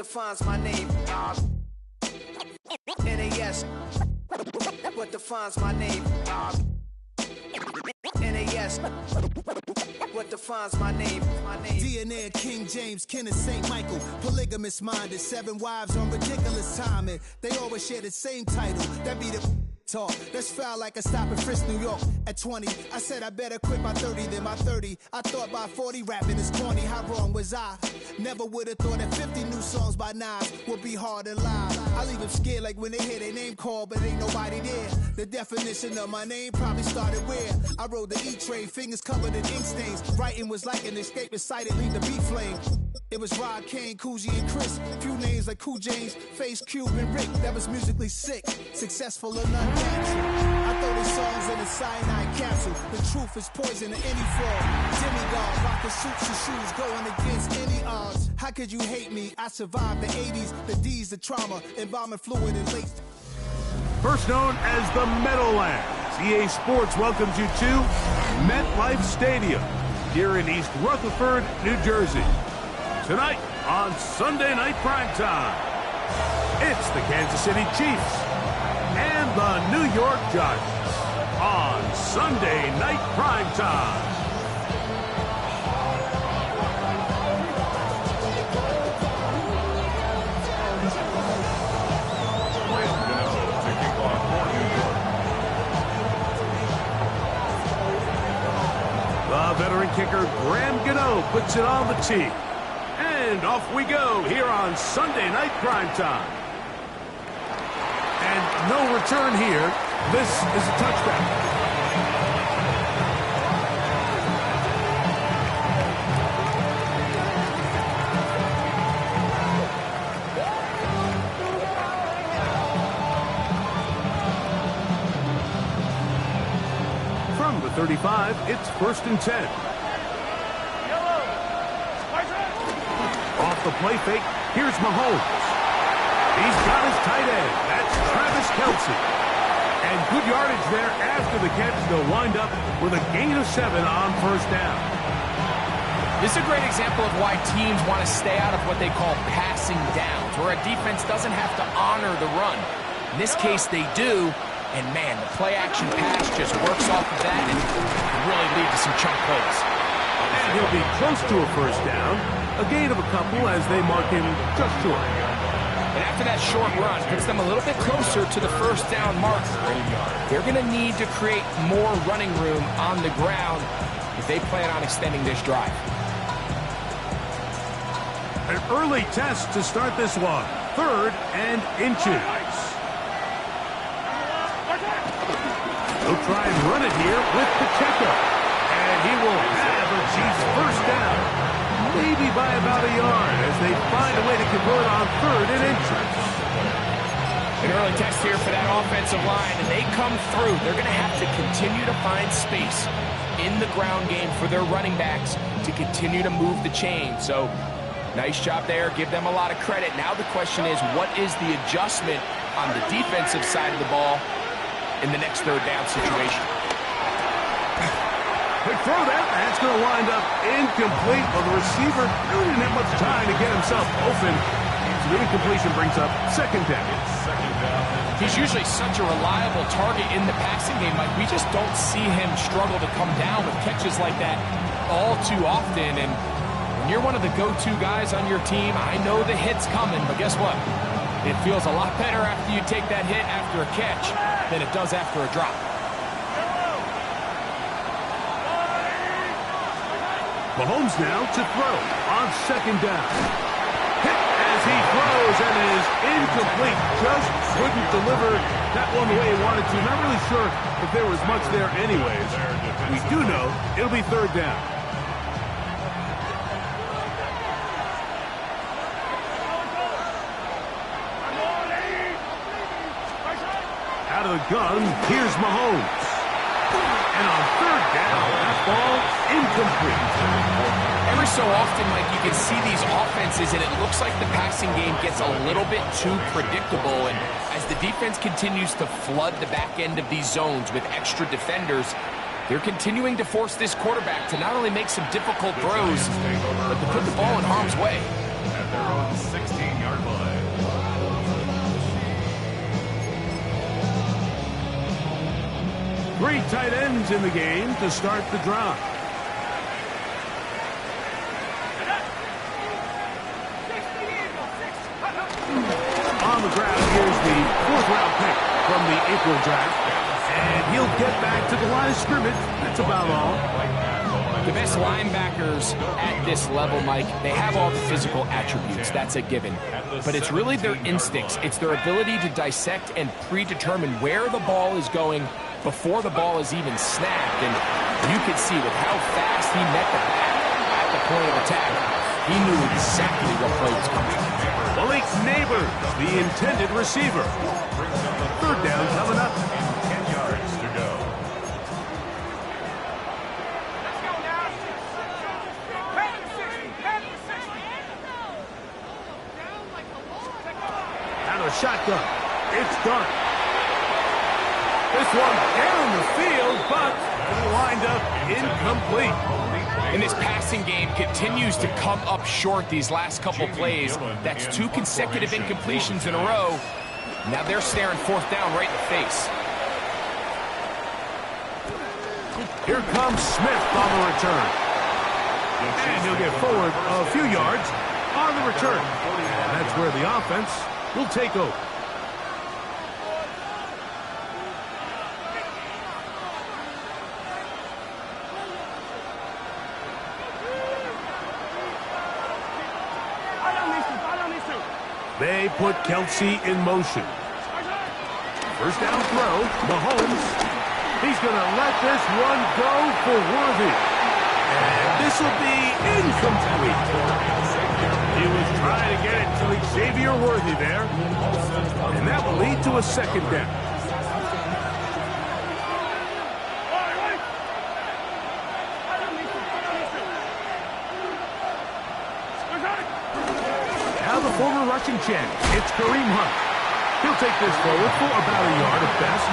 defines my name? NAS. What defines my name? NAS. What defines my name? DNA of King James, kin of St. Michael. Polygamous minded, 7 wives on ridiculous timing. They always share the same title. That be the talk. That's foul like a stop in Frisk, New York. At 20, I said I better quit by 30 than by 30. I thought by 40 rapping is corny. How wrong was I? Never would have thought that 50 new songs by Nas would be hard to lie. I leave them scared like when they hear their name called, but ain't nobody there. The definition of my name probably started where I rode the E-train, fingers covered in ink stains. Writing was like an escape excited, leave the beat flame. It was Rod, Kane, Coogee, and Chris. Few names like Cool James, Face, Cube, and Rick. That was musically sick, successful or unnatural. I throw these songs in a cyanide capsule. The truth is poison to any fraud. Demigod, rocking suits and shoes, going against any odds. How could you hate me? I survived the 80s, the D's, the trauma, embalming fluid and late. First known as the Meadowlands, EA Sports welcomes you to MetLife Stadium here in East Rutherford, New Jersey. Tonight on Sunday Night Primetime, it's the Kansas City Chiefs and the New York Giants on Sunday Night Primetime. The veteran kicker Graham Gano puts it on the tee. And off we go here on Sunday Night Primetime. And no return here. This is a touchback. From the 35, it's 1st and 10. Off the play fake, here's Mahomes. He's got his tight end. That's Travis Kelce. And good yardage there after the catch. They'll wind up with a gain of 7 on 1st down. This is a great example of why teams want to stay out of what they call passing downs, where a defense doesn't have to honor the run. In this case, they do. And, man, the play-action pass just works off of that and can really lead to some chunk plays. And he'll be close to a 1st down. A gain of a couple as they mark him just short. And after that short run, puts them a little bit closer to the 1st down mark. They're going to need to create more running room on the ground if they plan on extending this drive. An early test to start this one. 3rd and inches. They'll try and run it here with Pacheco. And he will have a Chiefs 1st down. Maybe by about a yard as they find a way to convert on 3rd and inches. An early test here for that offensive line, and they come through. They're going to have to continue to find space in the ground game for their running backs to continue to move the chain. So, nice job there. Give them a lot of credit. Now the question is, what is the adjustment on the defensive side of the ball in the next 3rd down situation? Quick throw there. That's going to wind up incomplete. Well, the receiver really didn't have much time to get himself open. So the incompletion brings up 2nd down. He's usually such a reliable target in the passing game. Like, we just don't see him struggle to come down with catches like that all too often. And when you're one of the go-to guys on your team, I know the hit's coming, but guess what? It feels a lot better after you take that hit after a catch than it does after a drop. Mahomes now to throw on 2nd down. Hit as he throws and is incomplete. Just couldn't deliver that one the way he wanted to. Not really sure if there was much there anyways. We do know it'll be 3rd down. Out of the gun, here's Mahomes. And on 3rd down, that ball incomplete. Every so often, Mike, you can see these offenses, and it looks like the passing game gets a little bit too predictable. And as the defense continues to flood the back end of these zones with extra defenders, they're continuing to force this quarterback to not only make some difficult throws, but to put the ball in harm's way. their own 16-yard line. Three tight ends in the game to start the drive. On the ground, here's the fourth-round pick from the April draft. And he'll get back to the line of scrimmage. That's about all. The best linebackers at this level, Mike, they have all the physical attributes. That's a given. But it's really their instincts. It's their ability to dissect and predetermine where the ball is going before the ball is even snapped. And you could see with how fast he met the back at the point of attack, he knew exactly what play was coming. Malik Neighbors, the intended receiver. Third down coming up. 10 yards to go. Out of the shotgun. It's Dart. This one down the field, but it'll wind up incomplete. And this passing game continues to come up short these last couple plays. That's 2 consecutive incompletions in a row. Now they're staring fourth down right in the face. Here comes Smith on the return. And he'll get forward a few yards on the return. And that's where the offense will take over. They put Kelsey in motion. First down throw, Mahomes. He's going to let this one go for Worthy. And this will be incomplete. He was trying to get it to Xavier Worthy there. And that will lead to a second down. The former rushing champ, it's Kareem Hunt. He'll take this forward for about a yard at best.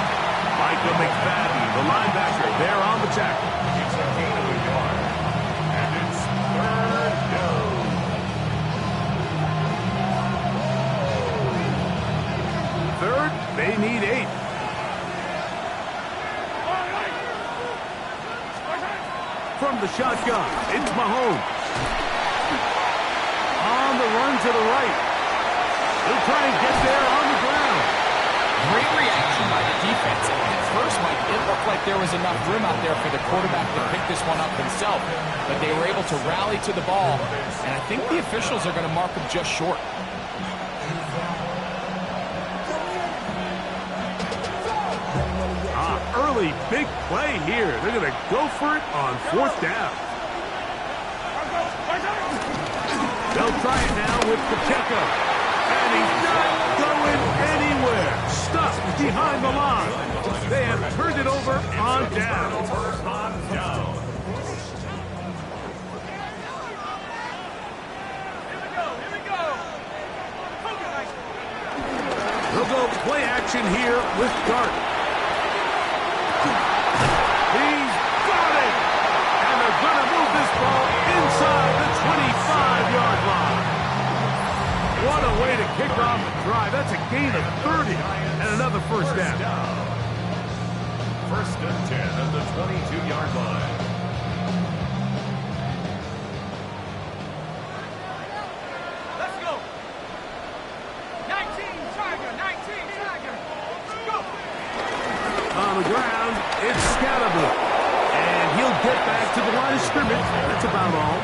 Micah McFadden, the linebacker, there on the tackle. It's a gain of a yard. And it's third down. Third, they need 8. From the shotgun, it's Mahomes. On the run to the right. He'll try and get there on the ground. Great reaction by the defense. At first, Mike, it looked like there was enough room out there for the quarterback to pick this one up himself. But they were able to rally to the ball. And I think the officials are going to mark him just short. Early big play here. They're going to go for it on fourth down. They'll try it now with Pacheco. And he's not going anywhere. Stuck behind the line. They have turned it over on down. They'll go play action here with Dart. He's got it. And they're going to move this ball inside the 25-yard line. What a way to kick off the drive. That's a gain of 30 and another first down. First and 10 at the 22-yard line. Let's go. 19 Tiger, 19 Tiger. Go. On the ground, it's Scatterby. And he'll get back to the line of scrimmage. That's about all.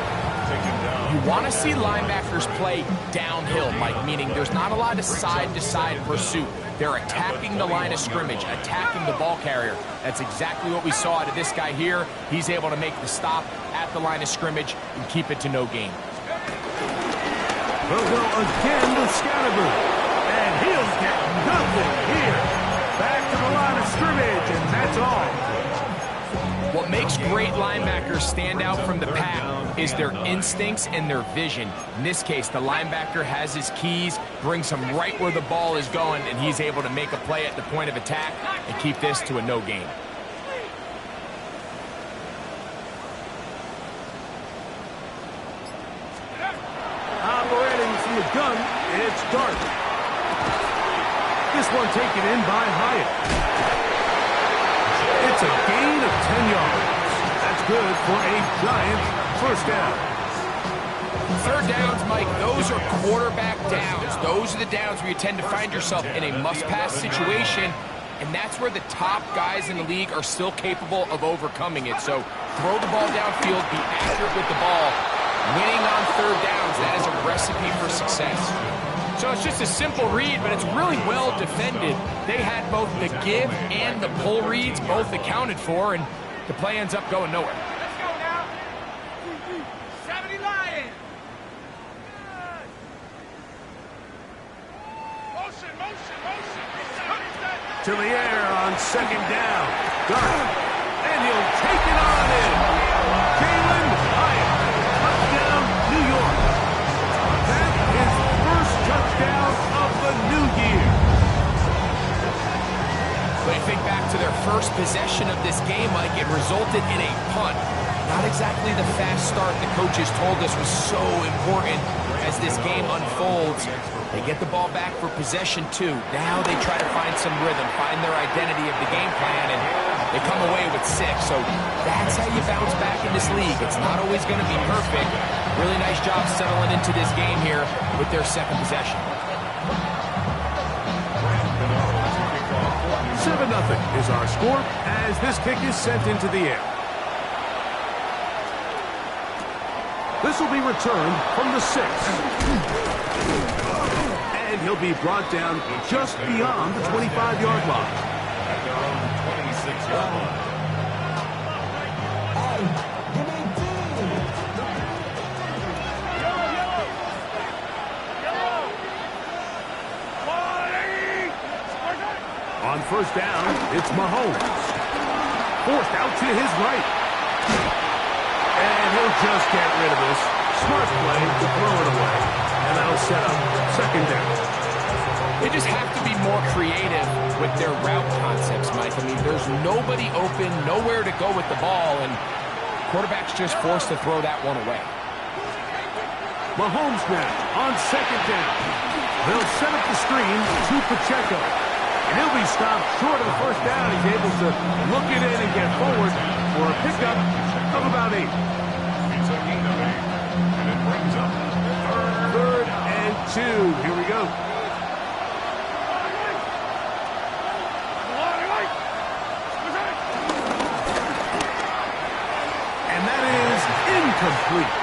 You want to see linebackers play downhill, Mike, meaning there's not a lot of side-to-side pursuit. They're attacking the line of scrimmage, attacking the ball carrier. That's exactly what we saw out of this guy here. He's able to make the stop at the line of scrimmage and keep it to no gain. They'll go again with Scatterby. And he'll get nothing here. Back to the line of scrimmage, and that's all. What makes great linebackers stand out from the pack is their instincts and their vision. In this case, the linebacker has his keys, brings him right where the ball is going, and he's able to make a play at the point of attack and keep this to a no gain. Operating from the gun, it's Dart. This one taken in by Hyatt. It's a gain of 10 yards. That's good for a giant first down. Third downs, Mike, those are quarterback downs. Those are the downs where you tend to find yourself in a must-pass situation, and that's where the top guys in the league are still capable of overcoming it. So throw the ball downfield, be accurate with the ball. Winning on third downs, that is a recipe for success. So it's just a simple read, but it's really well defended. They had both the give and the pull reads both accounted for, and the play ends up going nowhere. Let's go now. 70 Lions. Motion. To the air on second down. Dart. And he'll take it on in. Jalin Hyatt. Touchdown, New York. That is first touchdown of the new year. When you think back to their first possession of this game, Mike, it resulted in a punt. Not exactly the fast start the coaches told us was so important as this game unfolds. They get the ball back for possession 2. Now they try to find some rhythm, find their identity of the game plan, and they come away with 6. So that's how you bounce back in this league. It's not always going to be perfect. Really nice job settling into this game here with their second possession. 7-0 is our score as this kick is sent into the air. This will be returned from the 6. And he'll be brought down just beyond the 25-yard line. At their own 26-yard line. On first down, it's Mahomes. Forced out to his right. And he'll just get rid of this. Smart play to throw it away. And that'll set up second down. They just have to be more creative with their route concepts, Mike. I mean, there's nobody open, nowhere to go with the ball, and quarterback's just forced to throw that one away. Mahomes now on second down. They'll set up the screen to Pacheco. And he'll be stopped short of the first down. He's able to look it in and get forward for a pickup of about 8. It's a gain of 8. And it brings up Third and 2. Here we go. And that is incomplete.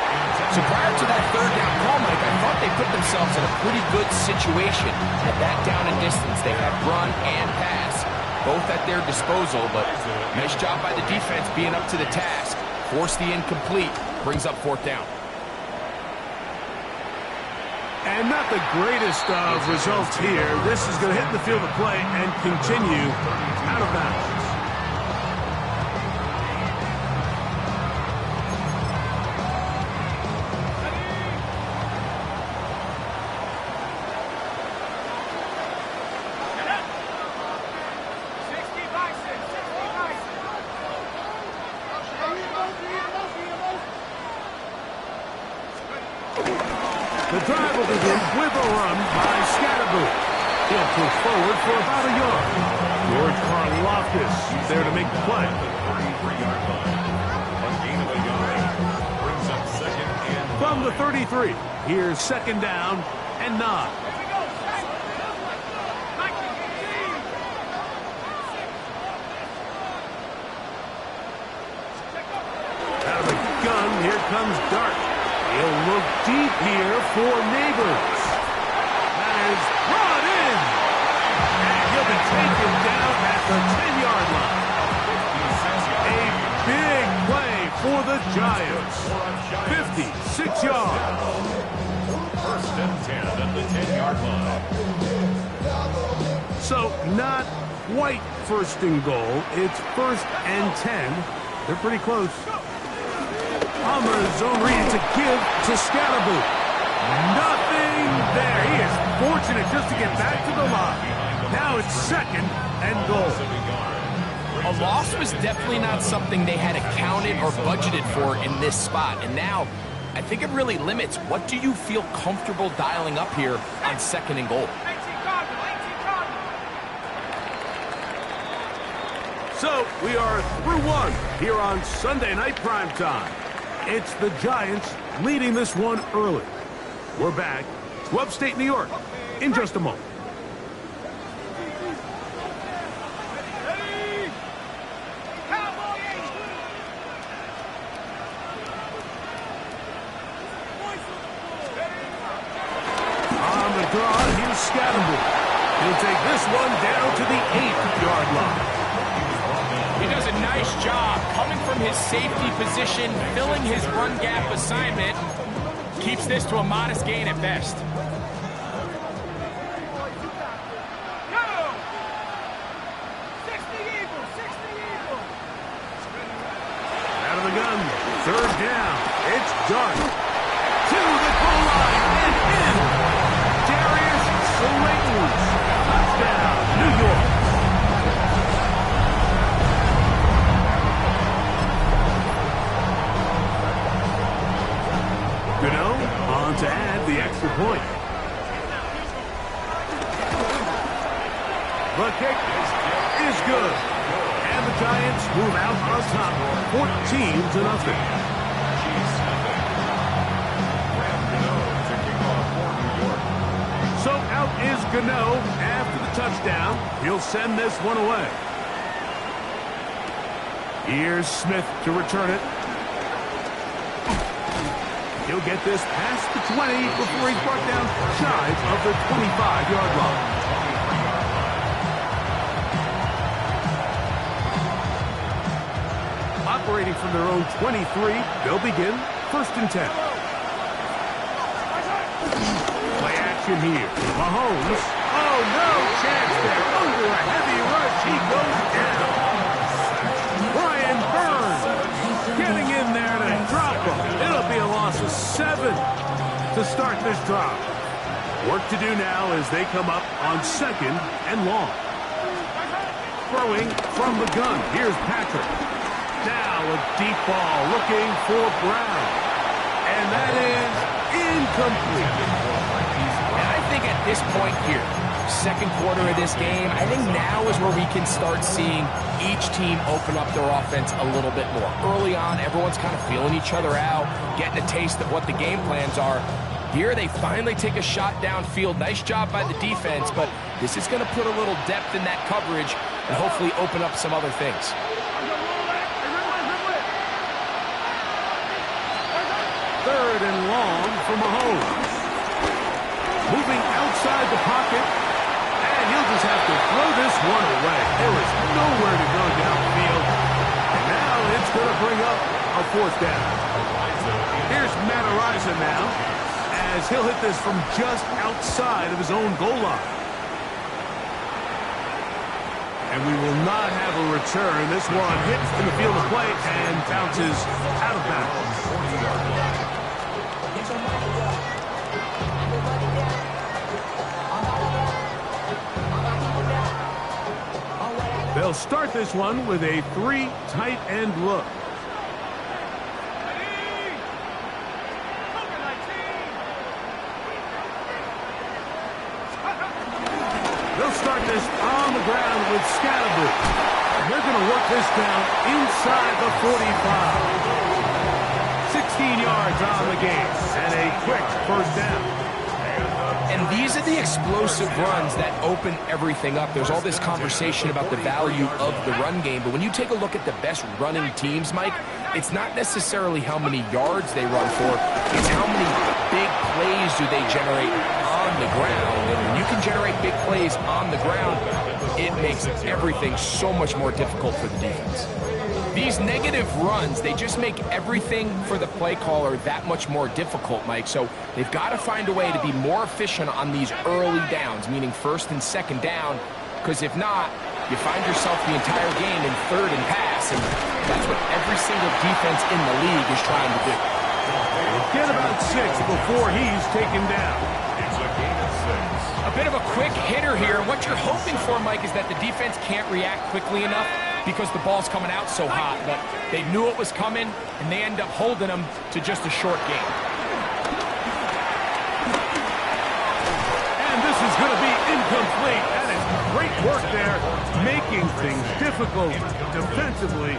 So prior to that third down call, Mike, I thought they put themselves in a pretty good situation at that down and distance. They had run and pass, both at their disposal, but nice job by the defense being up to the task. Force the incomplete, brings up fourth down. And not the greatest of results here. This is going to hit the field of play and continue out of bounds. The drive will begin with a run by Scatterboo. He'll push forward for about a yard. George Karlaftis there to make the play. 33-yard line. A gain of a yard. Brings up second and From the 33, here's second down and 9. Out of the gun, here comes Dart. He'll look deep here for Neighbors. That is brought in. And he'll be taken down at the 10-yard line. A big play for the Giants. 56 yards. first and 10 at the 10-yard line. So not quite first and goal. It's first and 10. They're pretty close. On the zone read to give to Scatterboo. Nothing there. He is fortunate just to get back to the line. Now it's second and goal. A loss was definitely not something they had accounted or budgeted for in this spot. And now I think it really limits what do you feel comfortable dialing up here on 2nd and goal. So we are through one here on Sunday Night Primetime. It's the Giants leading this one early. We're back to upstate New York in just a moment. On the draw, here's Scatterby. He'll take this one down to the 8-yard line. He does a nice job coming from his safety position, filling his run gap assignment. Keeps this to a modest gain at best. Out of the gun, 3rd down. It's Dart. To the goal line and in. Darius Slayton. Touchdown, New York. Gano on to add the extra point. The kick is good. And the Giants move out on top, 14-0. So out is Gano after the touchdown. He'll send this one away. Here's Smith to return it. He'll get this past the 20 before he's brought down shy of the 25-yard line. Operating from their own 23, they'll begin 1st and 10. Play action here. Mahomes. Oh, no chance there. Under a heavy rush, he goes down. Brian Burns getting in there to drop him. It'll be a loss of 7 to start this drive. Work to do now as they come up on 2nd and long. Throwing from the gun. Here's Patrick. Now a deep ball looking for Brown. And that is incomplete. And I think at this point here, 2nd quarter of this game, I think now is where we can start seeing each team open up their offense a little bit more. Early on, everyone's kind of feeling each other out, getting a taste of what the game plans are. Here, they finally take a shot downfield. Nice job by the defense, but this is going to put a little depth in that coverage and hopefully open up some other things. 3rd and long for Mahomes. Moving outside the pocket, and he'll just have to throw this one away. There is nowhere to go downfield, and now it's going to bring up a 4th down. Here's Matt Araiza now, as he'll hit this from just outside of his own goal line. And we will not have a return. This one hits in the field of play and bounces out of bounds. They'll start this one with a 3 tight end look. They'll start this on the ground with Scatterby. They're going to work this down inside the 45. 16 yards on the game and a quick 1st down. And these are the explosive runs that open everything up. There's all this conversation about the value of the run game, but when you take a look at the best running teams, Mike, it's not necessarily how many yards they run for, it's how many big plays do they generate on the ground. And when you can generate big plays on the ground, it makes everything so much more difficult for the defense. These negative runs, they just make everything for the play caller that much more difficult, Mike. So they've got to find a way to be more efficient on these early downs, meaning 1st and 2nd down, because if not, you find yourself the entire game in 3rd and pass, and that's what every single defense in the league is trying to do. Get about 6 before he's taken down. It's a gain of 6. A bit of a quick hitter here. What you're hoping for, Mike, is that the defense can't react quickly enough because the ball's coming out so hot, but they knew it was coming, and they end up holding them to just a short game. And this is going to be incomplete. That is great work there, making things difficult defensively.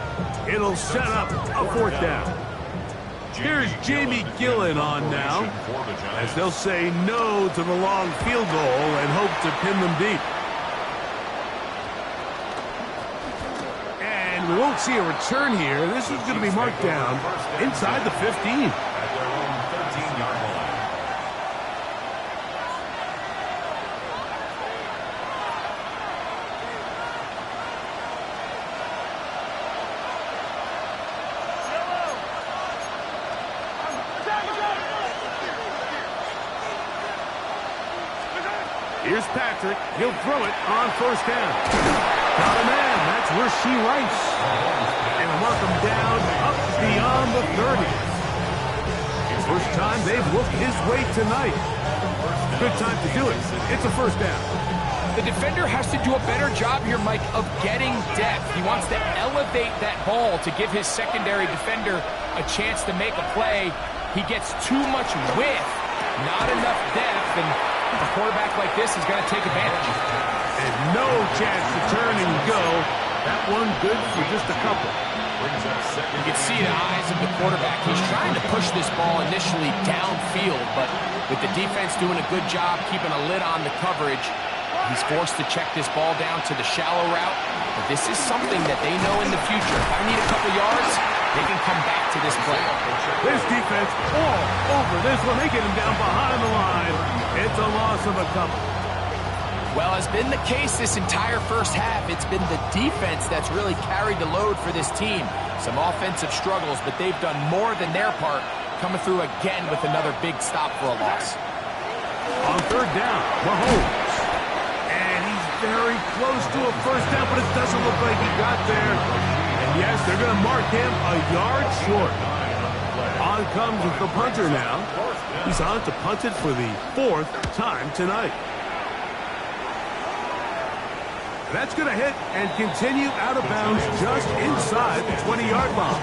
It'll set up a 4th down. Here's Jamie Gillen on now, as they'll say no to the long field goal and hope to pin them deep. And we won't see a return here. This is going to be marked down inside the 15. At their own 13-yard line. Here's Patrick. He'll throw it on 1st down. Got a man. That's Rashee Rice. And mark him down up beyond the 30. First time they've looked his way tonight. Good time to do it. It's a 1st down. The defender has to do a better job here, Mike, of getting depth. He wants to elevate that ball to give his secondary defender a chance to make a play. He gets too much width, not enough depth, and a quarterback like this is going to take advantage. And no chance to turn and go. That one good for just a couple. You can see the eyes of the quarterback. He's trying to push this ball initially downfield, but with the defense doing a good job keeping a lid on the coverage, he's forced to check this ball down to the shallow route. But this is something that they know in the future. If I need a couple yards, they can come back to this play. This defense all over this one. They get him down behind the line. It's a loss of a couple. Well, has been the case this entire first half. It's been the defense that's really carried the load for this team. Some offensive struggles, but they've done more than their part, coming through again with another big stop for a loss. On 3rd down, Mahomes. And he's very close to a 1st down, but it doesn't look like he got there. And yes, they're going to mark him a yard short. On comes the punter now. He's on to punt it for the 4th time tonight. That's going to hit and continue out of bounds just inside the 20-yard line.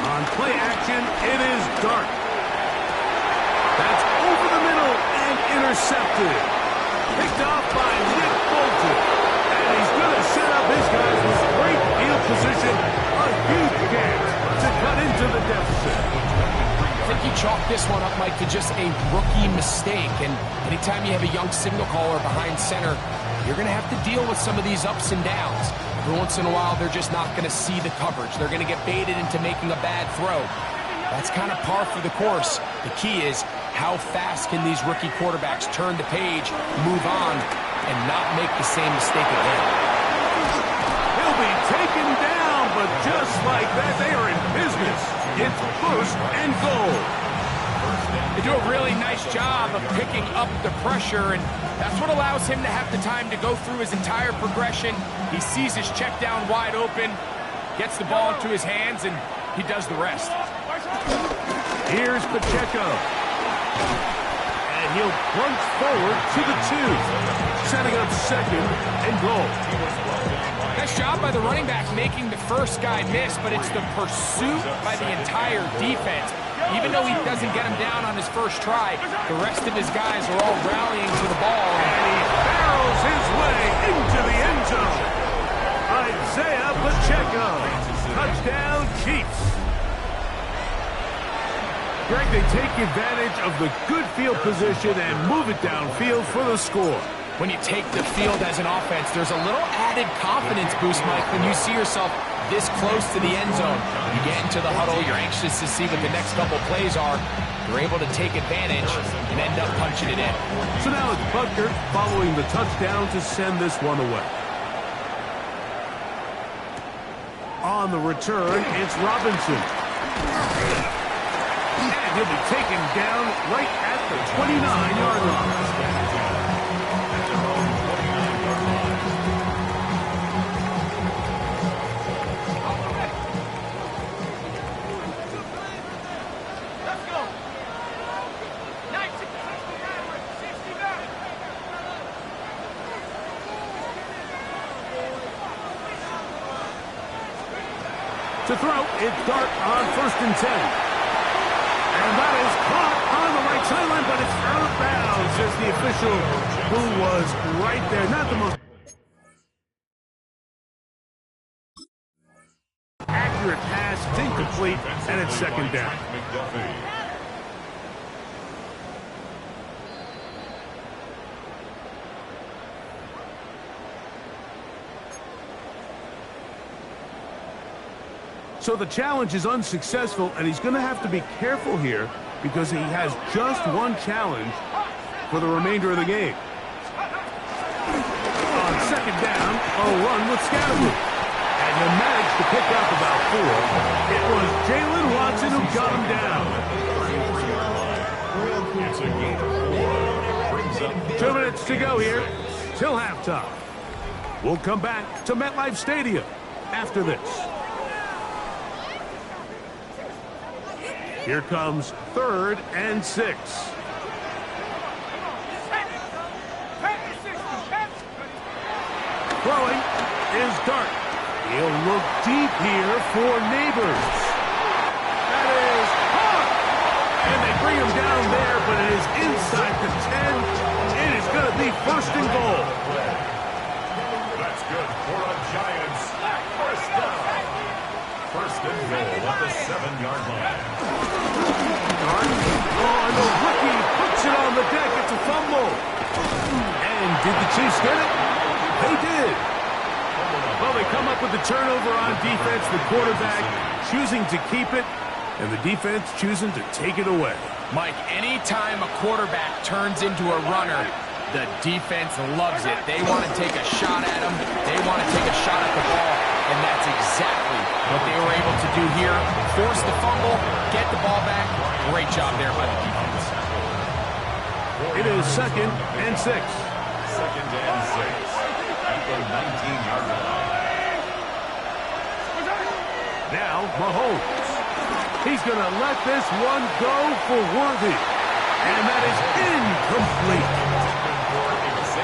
On play action, it is Dart. That's over the middle and intercepted. Picked off by Nick Bolton. And he's going to set up his guys with great field position. A huge chance to cut into the deficit. I think you chalk this one up, Mike, to just a rookie mistake. And anytime you have a young signal caller behind center, you're going to have to deal with some of these ups and downs. Every once in a while, they're just not going to see the coverage. They're going to get baited into making a bad throw. That's kind of par for the course. The key is, how fast can these rookie quarterbacks turn the page, move on, and not make the same mistake again? He'll be taken down, but just like that, they are in business. It's 1st and goal. They do a really nice job of picking up the pressure, and that's what allows him to have the time to go through his entire progression. He sees his check down wide open, gets the ball into his hands, and he does the rest. Here's Pacheco. And he'll plunge forward to the 2. Setting up 2nd and goal. Nice job by the running back making the first guy miss, but it's the pursuit by the entire defense. Even though he doesn't get him down on his first try, the rest of his guys are all rallying to the ball. And he barrels his way into the end zone. Isaiah Pacheco. Touchdown, Chiefs. Greg, they take advantage of the good field position and move it downfield for the score. When you take the field as an offense, there's a little added confidence boost, Mike, when you see yourself this close to the end zone. You get into the huddle, you're anxious to see what the next couple plays are. You're able to take advantage and end up punching it in. So now it's Butker following the touchdown to send this one away. On the return, it's Robinson. And he'll be taken down right at the 29-yard line. To throw, it's Dart on 1st and 10. And that is caught on the right sideline, but it's out of bounds, says the official who was right there. Not the most accurate pass. It's incomplete, and it's 2nd down. So the challenge is unsuccessful, and he's going to have to be careful here because he has just one challenge for the remainder of the game. On 2nd down, a run with Scattergood. And he managed to pick up about 4. It was Jalen Watson who got him down. It's a gain of 4. 2 minutes to go here till halftime. We'll come back to MetLife Stadium after this. Here comes 3rd and 6. Throwing is Dart. He'll look deep here for Neighbors. That is caught. And they bring him down there, but it is inside the 10. It is going to be 1st and goal. That's good for the Giants. 1st down. 1st and goal at the 7-yard line. And the rookie puts it on the deck. It's a fumble. And did the Chiefs get it? They did. Well, they come up with the turnover on defense. The quarterback choosing to keep it, and the defense choosing to take it away. Mike, anytime a quarterback turns into a runner, the defense loves it. They want to take a shot at him. They want to take a shot at the ball, and that's exactly what they were able to do here. Force the fumble, get the ball back. Great job there by the defense. It is 2nd and 6. 2nd and 6 at the 19-yard line. Now Mahomes. He's going to let this one go for Worthy. And that is incomplete.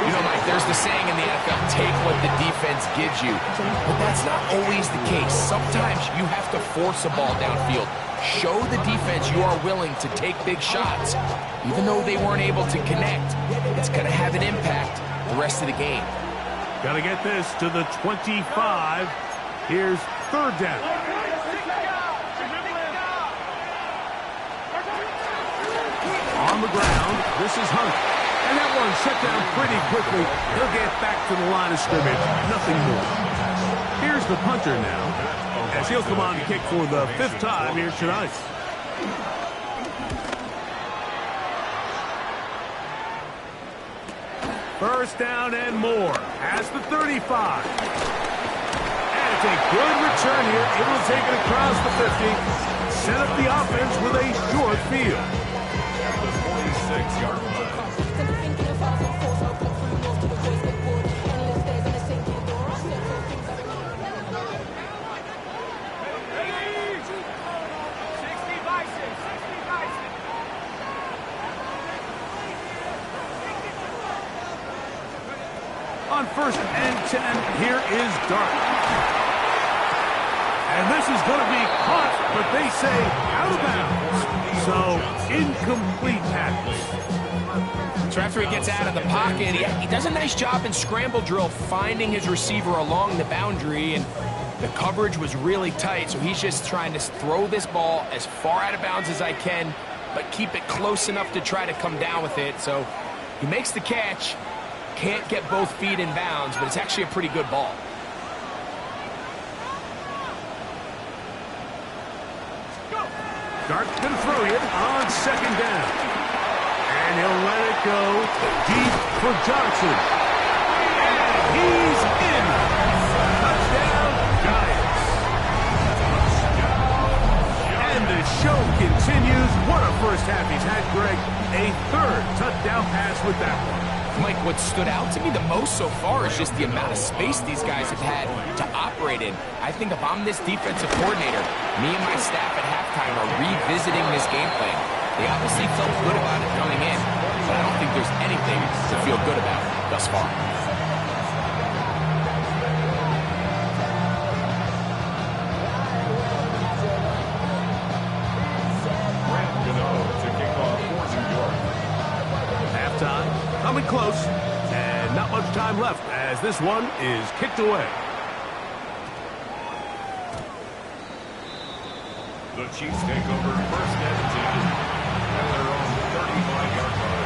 You know, Mike, there's the saying in the NFL, take what the defense gives you. But that's not always the case. Sometimes you have to force a ball downfield. Show the defense you are willing to take big shots. Even though they weren't able to connect, it's going to have an impact the rest of the game. Got to get this to the 25. Here's 3rd down. On the ground, this is Hunt. And that one shut down pretty quickly. He'll get back to the line of scrimmage. Nothing more. Here's the punter now, as he'll come on to kick for the 5th time here tonight. First down and more. Has the 35. And it's a good return here. Able to take it across the 50. Set up the offense with a short field. The 46-yard line. On 1st and 10, here is Dart. And this is going to be caught, but they say out of bounds. So, incomplete pass. So after he gets out of the pocket, he does a nice job in scramble drill finding his receiver along the boundary, and the coverage was really tight, so he's just trying to throw this ball as far out of bounds as I can, but keep it close enough to try to come down with it. So he makes the catch. Can't get both feet in bounds, but it's actually a pretty good ball. Dart's going to throw it on 2nd down. And he'll let it go deep for Johnson. And he's in. Touchdown, Giants. And the show continues. What a first half he's had, Greg. A 3rd touchdown pass with that one. Mike, what stood out to me the most so far is just the amount of space these guys have had to operate in. I think if I'm this defensive coordinator, me and my staff at halftime are revisiting this game plan. They obviously felt good about it coming in, but I don't think there's anything to feel good about thus far. close, and not much time left as this one is kicked away. The Chiefs take over first and 10 at their own 35-yard line.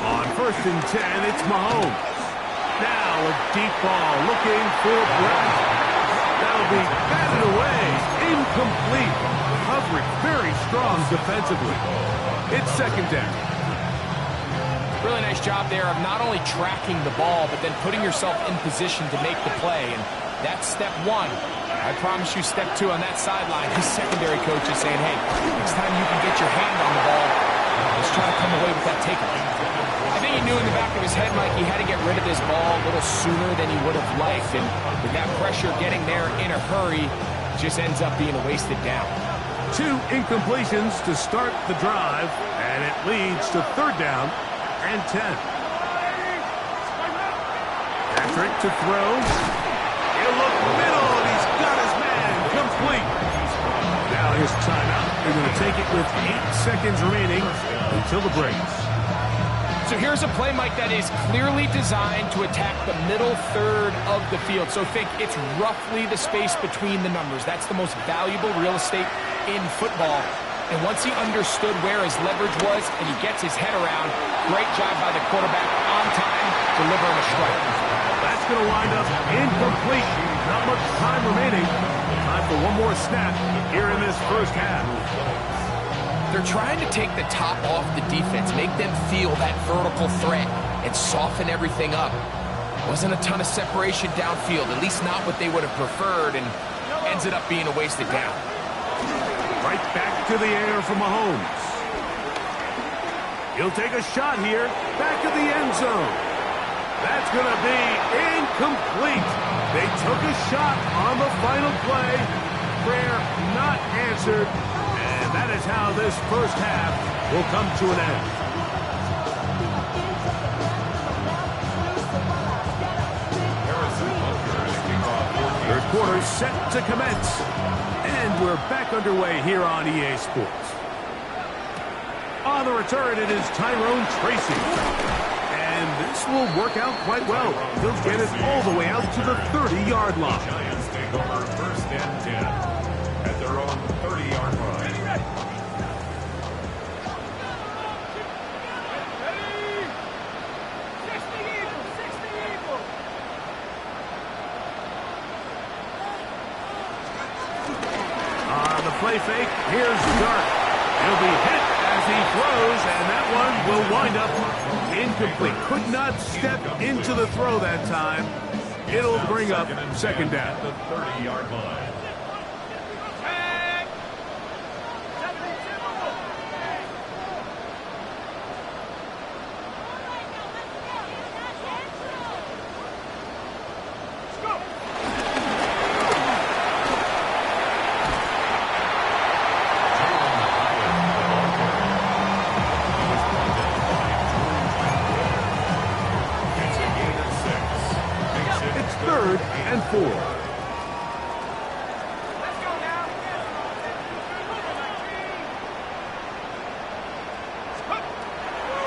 On first and 10, it's Mahomes. Now a deep ball looking for Brown. That'll be batted away. Incomplete. Coverage very strong defensively. It's second down. Really nice job there of not only tracking the ball, but then putting yourself in position to make the play. And that's step one. I promise you step two on that sideline. His secondary coach is saying, hey, next time you can get your hand on the ball, let's try to come away with that takeaway. I think he knew in the back of his head, Mike, he had to get rid of this ball a little sooner than he would have liked. And with that pressure getting there in a hurry, it just ends up being a wasted down. 2 incompletions to start the drive, and it leads to third down and 10. Patrick to throw. He'll look middle, and he's got his man complete. Now his timeout. They're going to take it with 8 seconds remaining until the break. So here's a play, Mike, that is clearly designed to attack the middle third of the field. So think it's roughly the space between the numbers. That's the most valuable real estate in football. And once he understood where his leverage was and he gets his head around, great job by the quarterback on time, delivering a strike. That's going to wind up incomplete. Not much time remaining. Time for one more snap here in this first half. They're trying to take the top off the defense, make them feel that vertical threat, and soften everything up. Wasn't a ton of separation downfield, at least not what they would have preferred, and ends it up being a wasted down. Right back to the air for Mahomes. He'll take a shot here, back of the end zone. That's going to be incomplete. They took a shot on the final play. Prayer not answered. And that is how this first half will come to an end. Third quarter set to commence. And we're back underway here on EA Sports. On the return, it is Tyrone Tracy. And this will work out quite well. He'll get it all the way out to the 30-yard line. Giants take over first and 10 at their own 30-yard line. On the play fake, here's Dart. He'll be hit as he throws, and that one will wind up incomplete. Could not step into the throw that time. It'll bring up second down. The 30-yard line. And 4.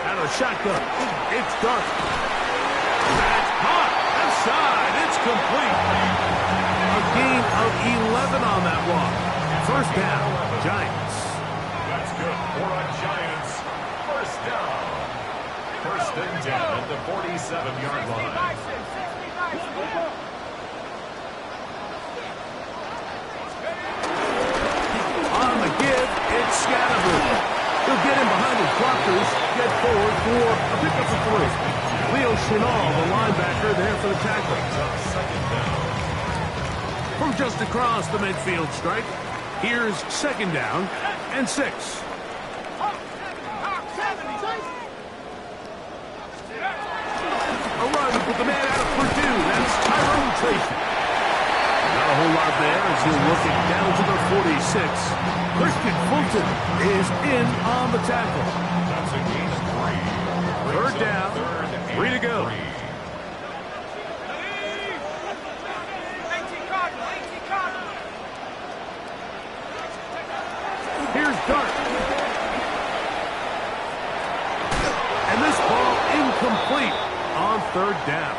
Out of the shotgun. It's Dart. That's caught. Outside. It's complete. A gain of 11 on that walk. First down, Giants. That's good for a Giants. First down. First and 10 at the 47-yard line. On the give, it's Scattergood. He'll get in behind his blockers, get forward for a pickup of 3. Leo Chenal, the linebacker, there for the tackle. From just across the midfield stripe, here's second down and 6. A run with the man out of Purdue. That's Tyrone Tracy. Not a whole lot there as he'll work it down to the 46. Christian Fulton is in on the tackle. That's a gain of 3. Third down, 3 to go. Here's Dart. And this ball incomplete on third down.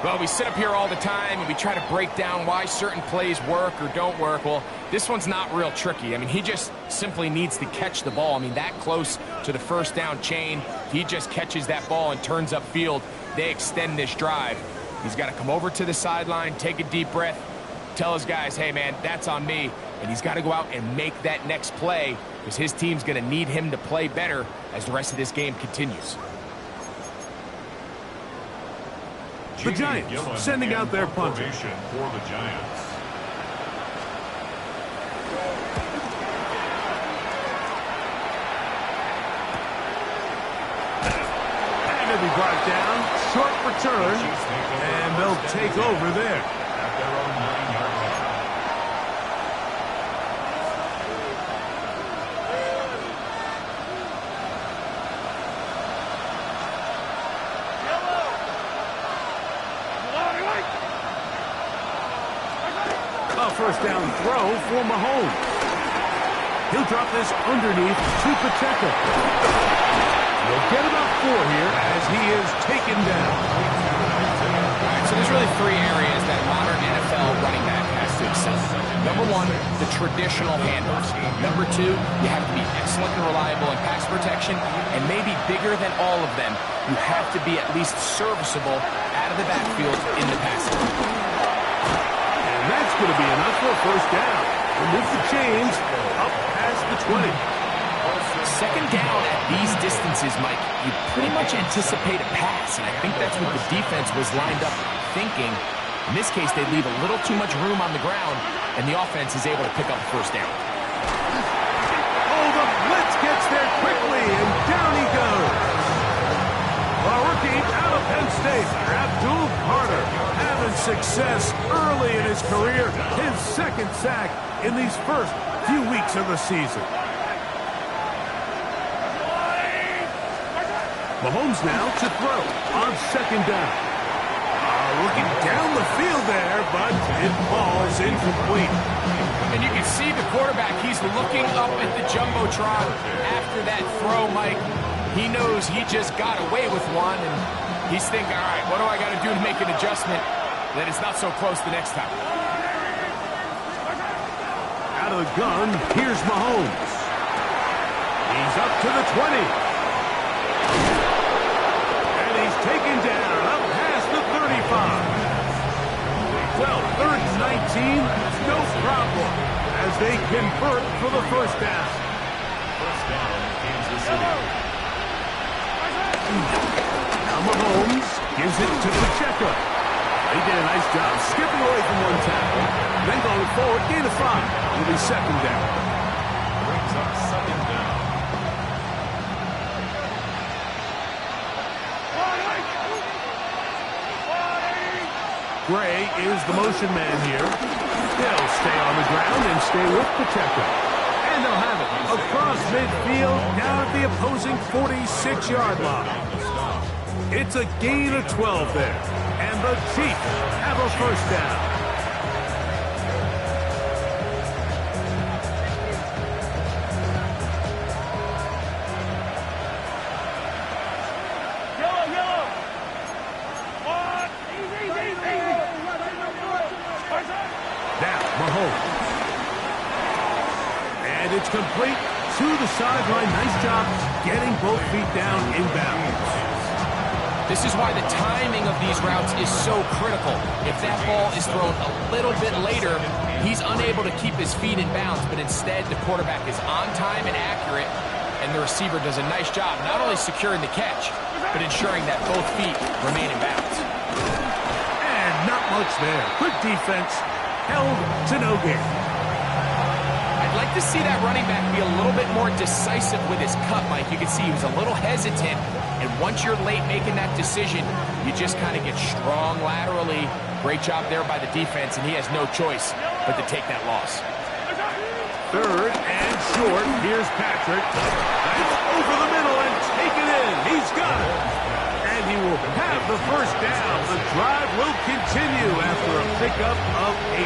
Well, we sit up here all the time and we try to break down why certain plays work or don't work. Well, this one's not real tricky. I mean, he just simply needs to catch the ball. I mean, that close to the first down chain, he just catches that ball and turns upfield. They extend this drive. He's got to come over to the sideline, take a deep breath, tell his guys, hey, man, that's on me. And he's got to go out and make that next play because his team's going to need him to play better as the rest of this game continues. The Giants sending out their punter. For the Giants. And it'll be brought down. Short return. And they'll take over there. At their own 9-yard line. A first down throw for Mahomes. He'll drop this underneath to Pacheco. He'll get about 4 here as he is taken down. All right, so there's really 3 areas that modern NFL running back has to excel. Number 1, the traditional handoff. Number 2, you have to be excellent and reliable in pass protection, and maybe bigger than all of them, you have to be at least serviceable out of the backfield in the passing. And that's going to be enough for a first down. Remove the chains up past the 20. Second down at these distances, Mike, you pretty much anticipate a pass, and I think that's what the defense was lined up thinking. In this case, they leave a little too much room on the ground, and the offense is able to pick up a first down. Oh, the blitz gets there quickly, and down he goes. A rookie out of Penn State, Abdul Carter, having success early in his career. His second sack in these first few weeks of the season. Mahomes now to throw on second down. Looking down the field there, but it falls incomplete. And you can see the quarterback, he's looking up at the Jumbotron after that throw, Mike. He knows he just got away with one, and he's thinking, all right, what do I got to do to make an adjustment that it's not so close the next time? Out of the gun, here's Mahomes. He's up to the 20. And he's taken down up past the 35. Well, third and 19, no problem as they convert for the first down. First down, Kansas City. Now Mahomes gives it to Pacheco. He did a nice job skipping away from one tackle. Then going forward, gain of 5. It'll be second down. Brings up second down. Gray is the motion man here. He'll stay on the ground and stay with Pacheco. And they'll have it across midfield down at the opposing 46-yard line. It's a gain of 12 there. And the Chiefs have a first down. It's complete to the sideline. Nice job getting both feet down inbounds. This is why the timing of these routes is so critical. If that ball is thrown a little bit later, he's unable to keep his feet in bounds, but instead the quarterback is on time and accurate, and the receiver does a nice job not only securing the catch, but ensuring that both feet remain in bounds. And not much there. Good defense, held to no gain. I'd like to see that running back be a little bit more decisive with his cut, Mike. You can see he was a little hesitant, and once you're late making that decision, you just kind of get strong laterally. Great job there by the defense, and he has no choice but to take that loss. Third and short. Here's Patrick. That's over the middle and taken in. He's the first down. The drive will continue after a pickup of 8.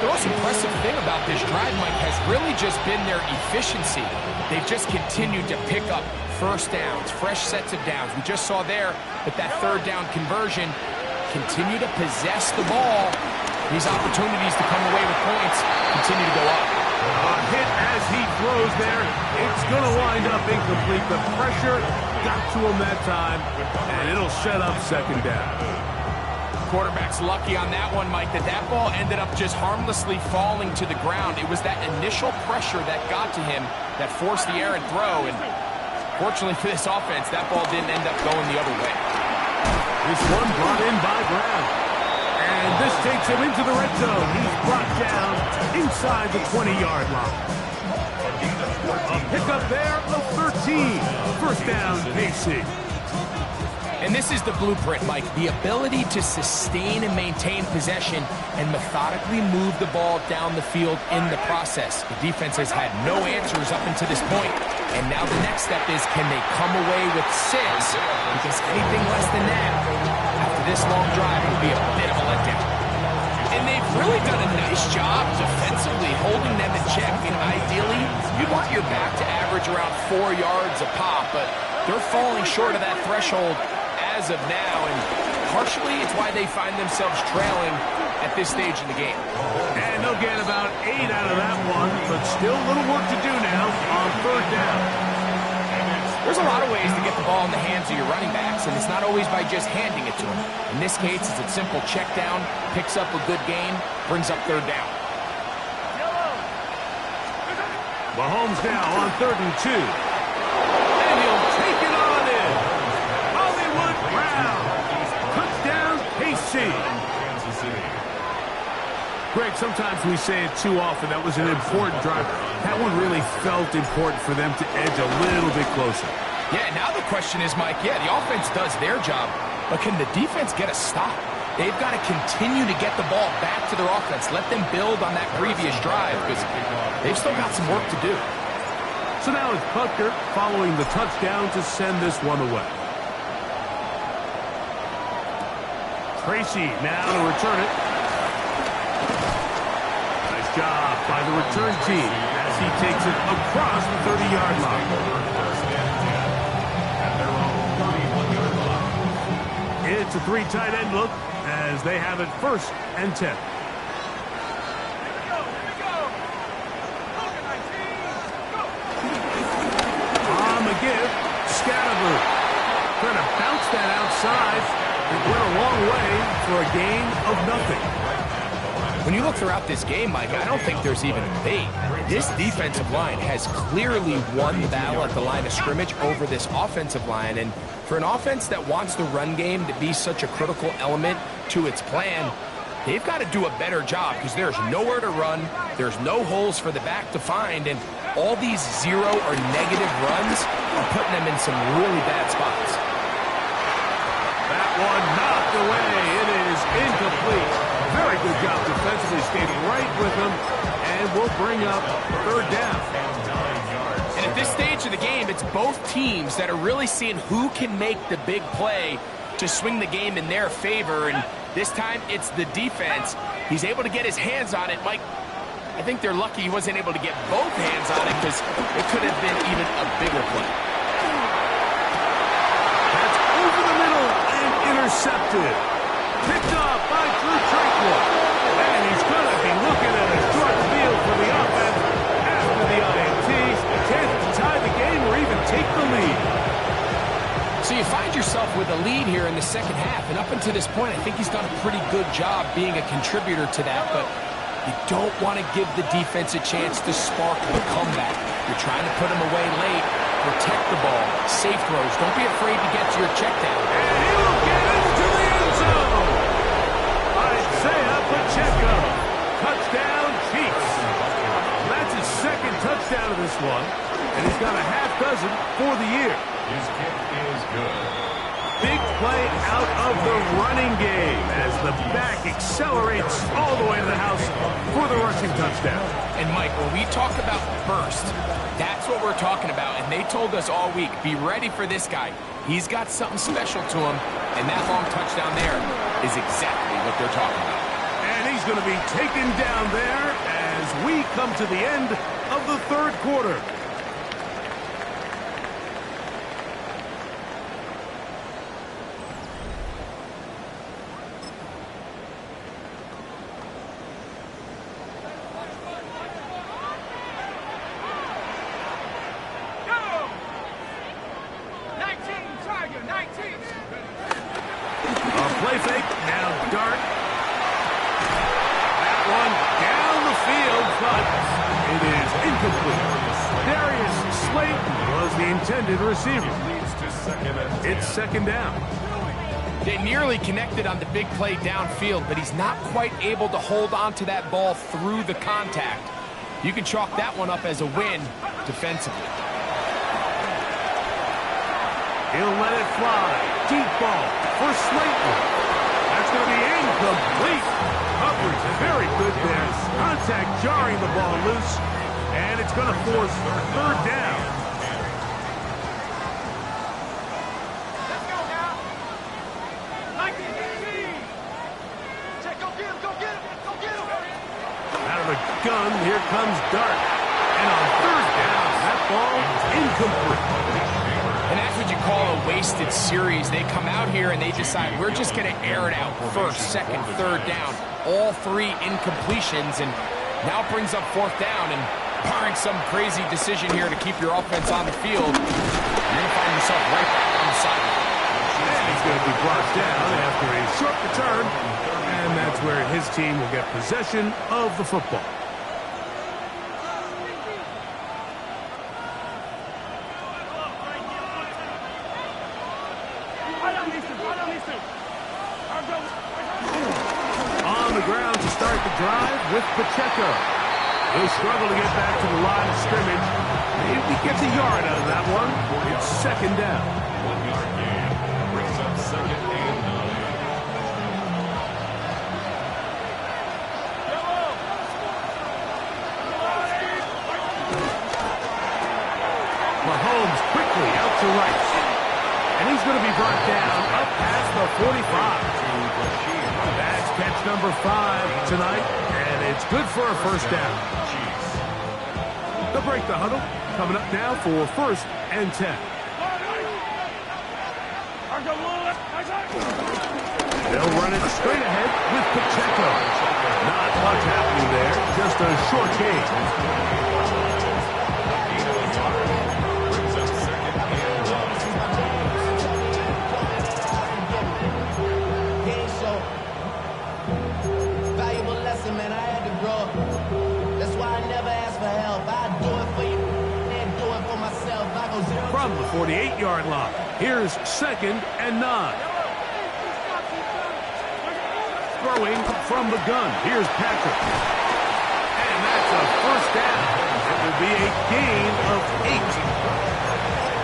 The most impressive thing about this drive, Mike, has really just been their efficiency. They've just continued to pick up first downs, fresh sets of downs. We just saw there with that third down conversion, continue to possess the ball. These opportunities to come away with points continue to go up. A hit as he throws there. It's going to wind up incomplete. The pressure got to him that time, and it'll set up second down. Quarterback's lucky on that one, Mike, that ball ended up just harmlessly falling to the ground. It was that initial pressure that got to him that forced the errant throw, and fortunately for this offense, that ball didn't end up going the other way. This one brought in by Brown. And this takes him into the red zone. He's brought down inside the 20-yard line. A pickup there of 13. First down, KC. And this is the blueprint, Mike. The ability to sustain and maintain possession and methodically move the ball down the field in the process. The defense has had no answers up until this point. And now the next step is, can they come away with 6? Because anything less than that, after this long drive, will be a bit of a letdown. And they've really done a nice job defensively holding them in check. I mean, ideally, you'd want your back to average around 4 yards a pop, but they're falling short of that threshold as of now, and partially it's why they find themselves trailing at this stage in the game. And they'll get about 8 out of that one, but still a little work to do now on third down. There's a lot of ways to get the ball in the hands of your running backs, and it's not always by just handing it to them. In this case, it's a simple check down, picks up a good gain, brings up third down. Mahomes now on 3rd and 2. And he'll take it on in. Hollywood Brown. Touchdown, KC. Greg, sometimes we say it too often. That was an important drive. That one really felt important for them to edge a little bit closer. Yeah, now the question is, Mike, the offense does their job, but can the defense get a stop? They've got to continue to get the ball back to their offense. Let them build on that previous drive, because they've still got some work to do. So now it's Butker following the touchdown to send this one away. Tracy now to return it. Nice job by the return team as he takes it across the 30-yard line. It's a 3 tight end look as they have it 1st and 10. On the give, Scattergood trying to bounce that outside. It went a long way for a gain of nothing. When you look throughout this game, Mike, I don't think there's even a debate. This defensive line has clearly won the battle at the line of scrimmage over this offensive line. And for an offense that wants the run game to be such a critical element to its plan, they've got to do a better job because there's nowhere to run, there's no holes for the back to find, and all these 0 or negative runs are putting them in some really bad spots. That one knocked away. It is incomplete. Very good job defensively, stayed right with him, and will bring up 3rd down. And at this stage of the game, it's both teams that are really seeing who can make the big play to swing the game in their favor, and this time it's the defense. He's able to get his hands on it. Mike, I think they're lucky he wasn't able to get both hands on it because it could have been even a bigger play. That's over the middle and intercepted. Picked up by Drew Tranquill. And he's going to be looking at a short field for the offense after the INT. Chance to tie the game or even take the lead. So you find yourself with a lead here in the second half, and up until this point, I think he's done a pretty good job being a contributor to that, but you don't want to give the defense a chance to spark the comeback. You're trying to put him away late, protect the ball, safe throws. Don't be afraid to get to your check down. And he'll get into the end zone. Isaiah Pacheco. Touchdown, Chiefs. That's his 2nd touchdown of this one, and he's got a half dozen for the year. His kick is good. big play out of the running game as the back accelerates all the way to the house for the rushing touchdown. And Mike, when we talk about burst, that's what we're talking about. And they told us all week, be ready for this guy. He's got something special to him, and that long touchdown there is exactly what they're talking about. And he's going to be taken down there as we come to the end of the third quarter. Play fake, now Dart. That one down the field, but it is incomplete. Darius Slayton was the intended receiver. It's second down. They nearly connected on the big play downfield, but he's not quite able to hold on to that ball through the contact. You can chalk that one up as a win defensively. He'll let it fly. Deep ball for Slayton. That's going to be incomplete. Coverage very good there. Contact jarring the ball loose. And it's going to force third down. Let's go now. Like the team. Check, go get him, go get him, go get him. Out of the gun, here comes Dart. And on third down, that ball incomplete. And that's what you call a wasted series. They come out here and they decide we're just going to air it out. First, second, third down. All three incompletions, and now brings up fourth down. And barring some crazy decision here to keep your offense on the field, you're going to find yourself right back on the sideline. And he's going to be brought down after a short return. And that's where his team will get possession of the football. On the ground to start the drive with Pacheco. He'll struggle to get back to the line of scrimmage. Maybe he gets a yard out of that one. It's second down. 1 yard gain brings up second and 9. Mahomes quickly out to right. And he's going to be brought down up past the 45. That's catch number 5 tonight, and it's good for a first down. They'll break the huddle. Coming up now for first and 10. They'll run it straight ahead with Pacheco. Not much happening there, just a short gain. From the 48-yard line, here's second and 9. Throwing from the gun, here's Patrick. And that's a first down. It will be a gain of 8.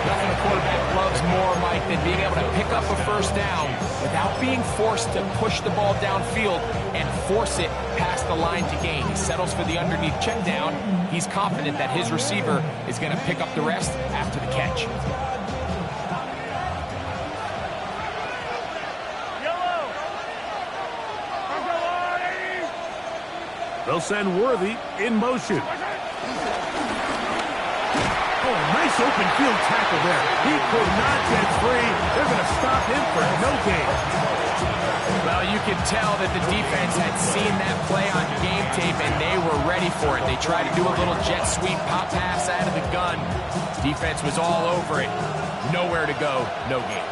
Nothing a quarterback loves more, Mike, than being able to pick up a first down without being forced to push the ball downfield and force it past the line to gain. He settles for the underneath check down. He's confident that his receiver is going to pick up the rest after the catch. They'll send Worthy in motion. Oh, nice open field tackle there. He could not get free. They're going to stop him for no gain. Well, you can tell that the defense had seen that play on game tape, and they were ready for it. They tried to do a little jet sweep pop pass out of the gun. Defense was all over it. Nowhere to go, no gain.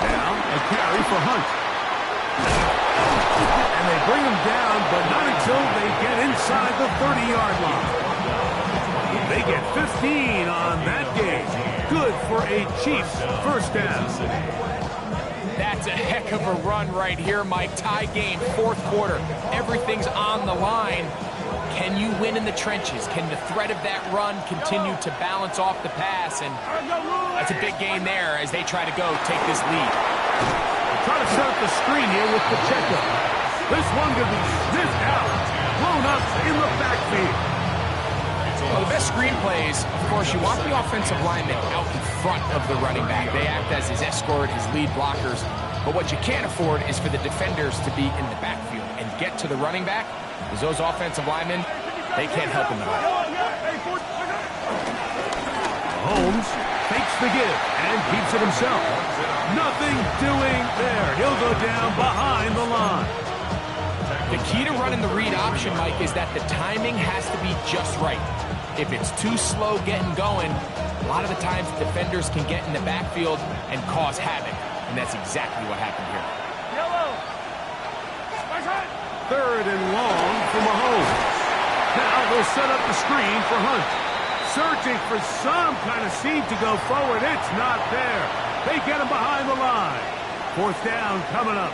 Now, a carry for Hunt. And they bring him down, but not until they get inside the 30-yard line. They get 15 on that game. Good for a Chiefs first down. That's a heck of a run right here, Mike. Tie game, fourth quarter. Everything's on the line. Can you win in the trenches? Can the threat of that run continue to balance off the pass? And that's a big gain there as they try to go take this lead. Try to set up the screen here with Pacheco. This one could be sniffed out, blown up in the backfield. Well, the best screen plays, of course, you want the offensive lineman out in front of the running back. They act as his escort, his lead blockers. But what you can't afford is for the defenders to be in the backfield and get to the running back, because those offensive linemen, they can't help him at all. Holmes fakes the give and keeps it himself. Nothing doing there. He'll go down behind the line. The key to running the read option, Mike, is that the timing has to be just right. If it's too slow getting going, a lot of the times defenders can get in the backfield and cause havoc. And that's exactly what happened here. Third and long for Mahomes. Now they'll set up the screen for Hunt. Searching for some kind of seed to go forward. It's not there. They get him behind the line. Fourth down coming up.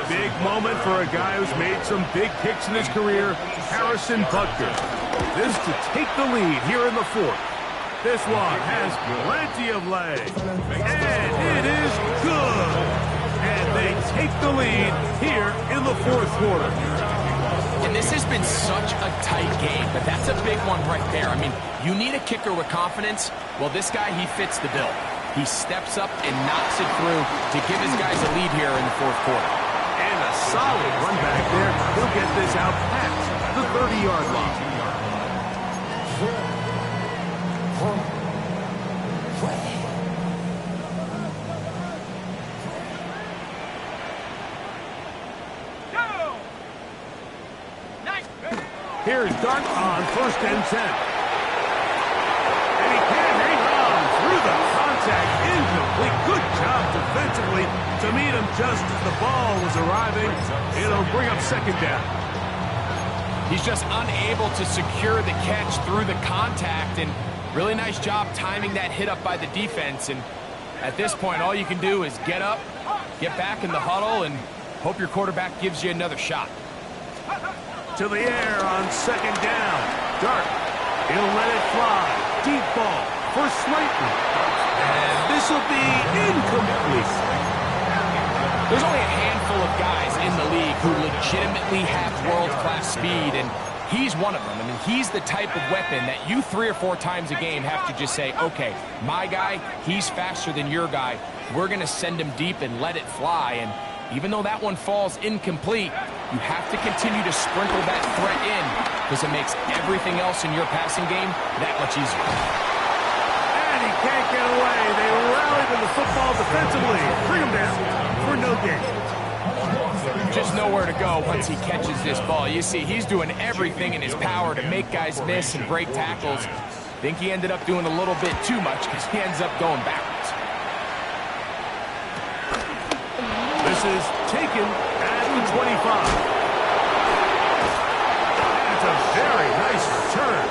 Big moment for a guy who's made some big kicks in his career, Harrison Butker. This to take the lead here in the fourth. This one has plenty of legs, and it is good. And they take the lead here in the fourth quarter. And this has been such a tight game, but that's a big one right there. I mean, you need a kicker with confidence. Well, this guy, he fits the bill. He steps up and knocks it through to give his guys a lead here in the fourth quarter. And a solid run back there. He'll get this out past the 30-yard line. Here's Dart on 1st and 10. And he can hang on through the contact. Incomplete. Good job defensively to meet him just as the ball was arriving. It'll bring up second down. He's just unable to secure the catch through the contact, and really nice job timing that hit up by the defense. And at this point, all you can do is get up, get back in the huddle, and hope your quarterback gives you another shot. To the air on second down. Dart. He'll let it fly. Deep ball for Slayton. And this will be incomplete. There's only a handful of guys in the league who legitimately have world-class speed, and he's one of them. I mean, he's the type of weapon that you 3 or 4 times a game have to just say, okay, my guy, he's faster than your guy. We're going to send him deep and let it fly. And even though that one falls incomplete, you have to continue to sprinkle that threat in because it makes everything else in your passing game that much easier. And he can't get away. They rally to the football defensively. Bring him down for no gain. Just nowhere to go once he catches this ball. You see, he's doing everything in his power to make guys miss and break tackles. Think he ended up doing a little bit too much because he ends up going backwards. This is taken at the 25. That's a very nice return.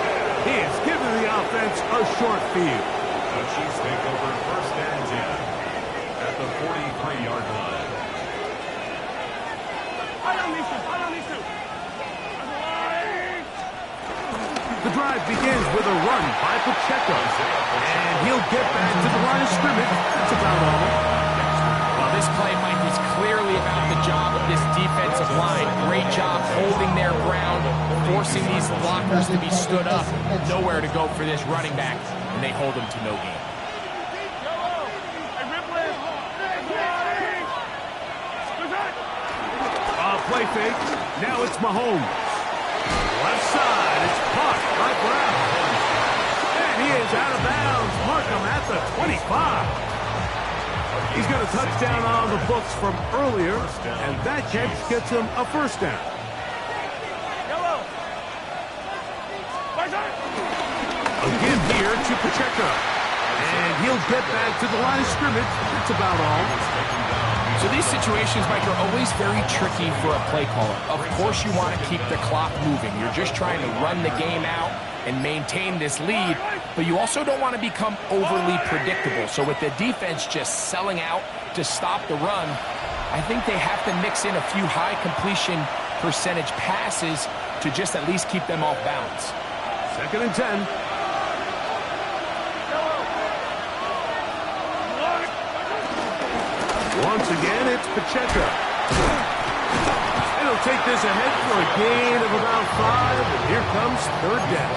He has given the offense a short field. The Chiefs take over 1st and 10 at the 43-yard line. The drive begins with a run by Pacheco. And he'll get back to the line of scrimmage. That's about all. Well, this play, Mike, was clearly about the job of this defensive line. Great job holding their ground, forcing these blockers to be stood up. Nowhere to go for this running back, and they hold him to no gain. Play fake. Now it's Mahomes. Left side. It's caught by Brown. And he is out of bounds. Markham at the 25. He's got a touchdown on the books from earlier, and that catch gets him a first down. A give here to Pacheco. And he'll get back to the line of scrimmage. That's about all. So these situations, Mike, are always very tricky for a play caller. Of course you want to keep the clock moving. You're just trying to run the game out and maintain this lead, but you also don't want to become overly predictable. So with the defense just selling out to stop the run, I think they have to mix in a few high completion percentage passes to just at least keep them off balance. 2nd and 10. Once again, it's Pacheco. And he'll take this ahead for a gain of about 5, and here comes 3rd down.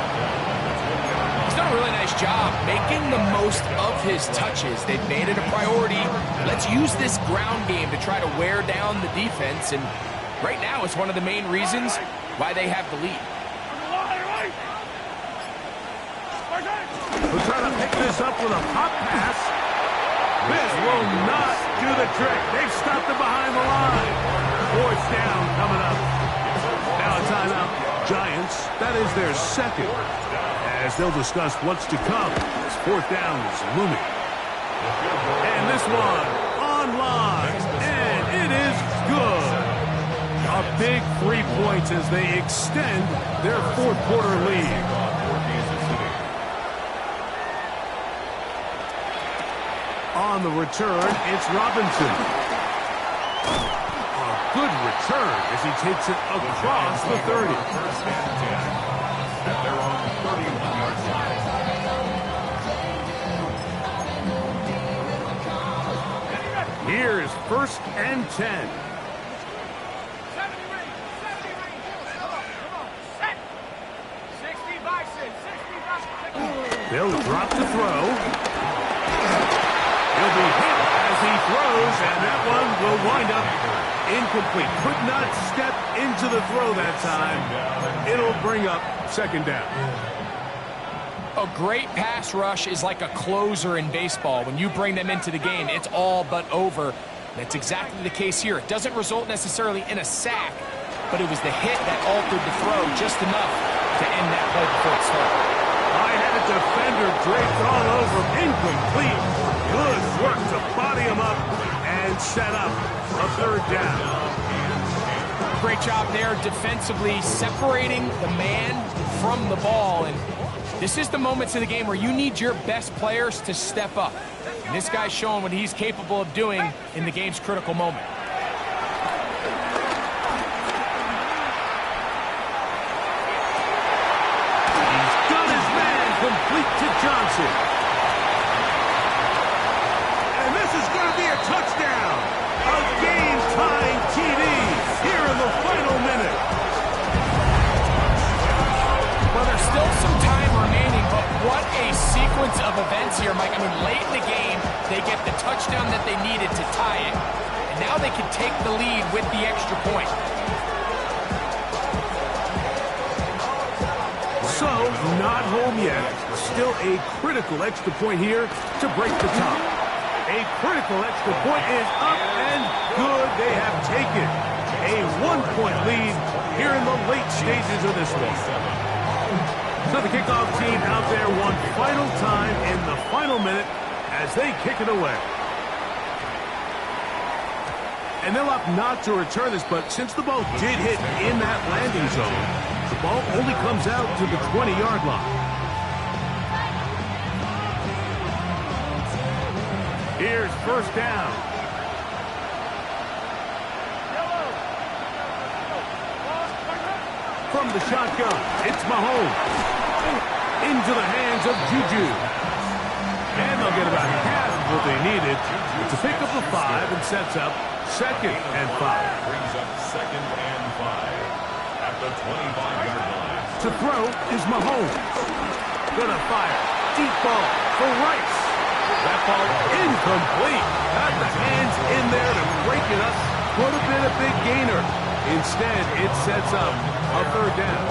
He's done a really nice job making the most of his touches. They've made it a priority. Let's use this ground game to try to wear down the defense, and right now it's one of the main reasons why they have the lead. We're trying to pick this up with a pop pass. This will not do the trick. They've stopped it behind the line. 4th down coming up. Now a timeout. Giants, that is their 2nd. As they'll discuss what's to come. This 4th down is looming. And this one online. And it is good. A big 3 points as they extend their 4th quarter lead. On the return, it's Robinson. A good return as he takes it across the 30. First and 10 at their own 31-yard line. Here is 1st and 10. 70 range. Come on. Set. 60 by 6. They'll drop to throw. He'll be hit as he throws, and that one will wind up incomplete. Could not step into the throw that time. It'll bring up 2nd down. A great pass rush is like a closer in baseball. When you bring them into the game, it's all but over. That's exactly the case here. It doesn't result necessarily in a sack, but it was the hit that altered the throw just enough to end that play before it started. I had a defender draped all over him. Incomplete. Good work to body him up and set up a 3rd down. Great job there defensively, separating the man from the ball. And this is the moments of the game where you need your best players to step up. And this guy's showing what he's capable of doing in the game's critical moment. He's got his man complete to Johnson. Touchdown! A game-tying TD here in the final minute. Well, there's still some time remaining, but what a sequence of events here, Mike. I mean, late in the game, they get the touchdown that they needed to tie it, and now they can take the lead with the extra point. So, not home yet. Still a critical extra point here to break the tie. A critical extra point is up and good. They have taken a 1-point lead here in the late stages of this one. So the kickoff team out there one final time in the final minute as they kick it away. And they'll opt not to return this, but since the ball did hit in that landing zone, the ball only comes out to the 20-yard line. Here's 1st down. From the shotgun, it's Mahomes. Into the hands of Juju. And they'll get about half of what they needed to pick up the 5 and sets up 2nd and 5. Brings up 2nd and 5 at the 25-yard line. To throw is Mahomes. Gonna fire. Deep ball for Rice. That ball incomplete. Got the hands in there to break it up. Would have been a big gainer. Instead, it sets up a 3rd down.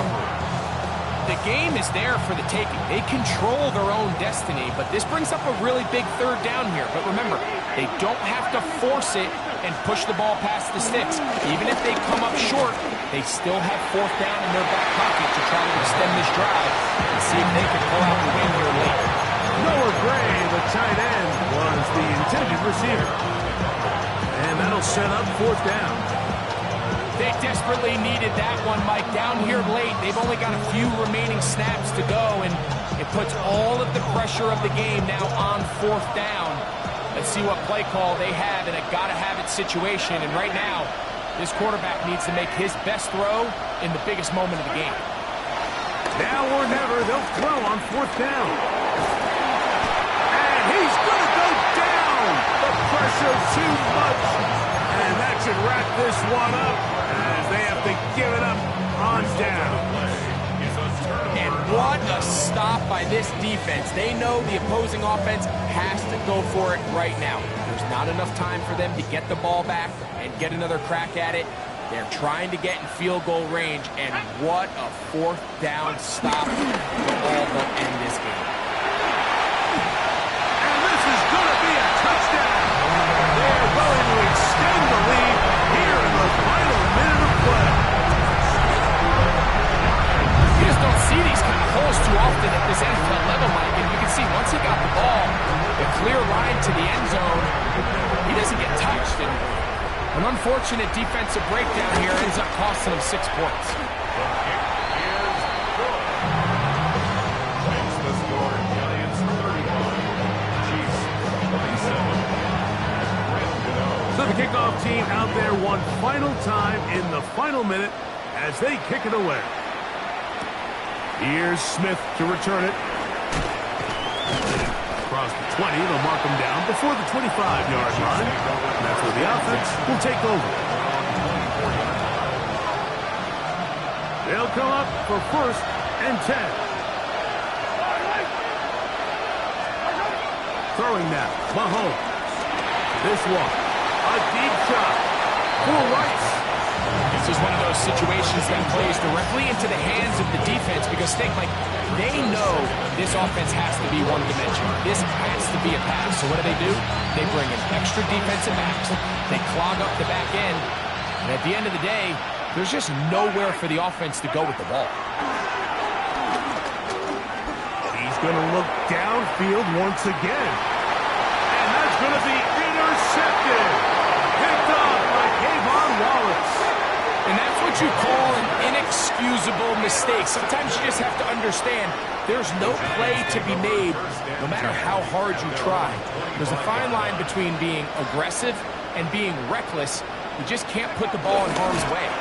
The game is there for the taking. They control their own destiny, but this brings up a really big 3rd down here. But remember, they don't have to force it and push the ball past the sticks. Even if they come up short, they still have 4th down in their back pocket to try to extend this drive and see if they can pull out the win here late. Noah Gray, the tight end, was the intended receiver. And that'll set up 4th down. They desperately needed that one, Mike. Down here late, they've only got a few remaining snaps to go, and it puts all of the pressure of the game now on 4th down. A and see what play call they have in a gotta-have-it situation. And right now, this quarterback needs to make his best throw in the biggest moment of the game. Now or never, they'll throw on 4th down. And he's going to go down. The pressure too much. And that should wrap this one up as they have to give it up on down. And what a stop by this defense. They know the opposing offense has to go for it right now. There's not enough time for them to get the ball back and get another crack at it. They're trying to get in field goal range, and what a 4th down stop to all but end this game. And this is going to be a touchdown. They're going to extend the lead here in the final minute of play. You just don't see these kind of holes too often at this NFL level, Mike. And you can see once he got the ball, the clear line to the end zone, he doesn't get touched. And an unfortunate defensive breakdown here ends up costing him 6 points. Makes the score Giants 31, Chiefs 27. So the kickoff team out there one final time in the final minute as they kick it away. Here's Smith to return it. Across the 20, they'll mark him down before the 25-yard line. And that's where the offense will take over. They'll come up for 1st and 10. Throwing now, Mahomes. This one, a deep shot for Rice. This is one of those situations that plays directly into the hands of the defense because think, like, they know this offense has to be one-dimensional. This has to be a pass. So what do? They bring in extra defensive backs. They clog up the back end. And at the end of the day, there's just nowhere for the offense to go with the ball. He's going to look downfield once again. And that's going to be intercepted. Picked off by Kayvon Wallace. And that's what you call an inexcusable mistake. Sometimes you just have to understand there's no play to be made, no matter how hard you try. There's a fine line between being aggressive and being reckless. You just can't put the ball in harm's way.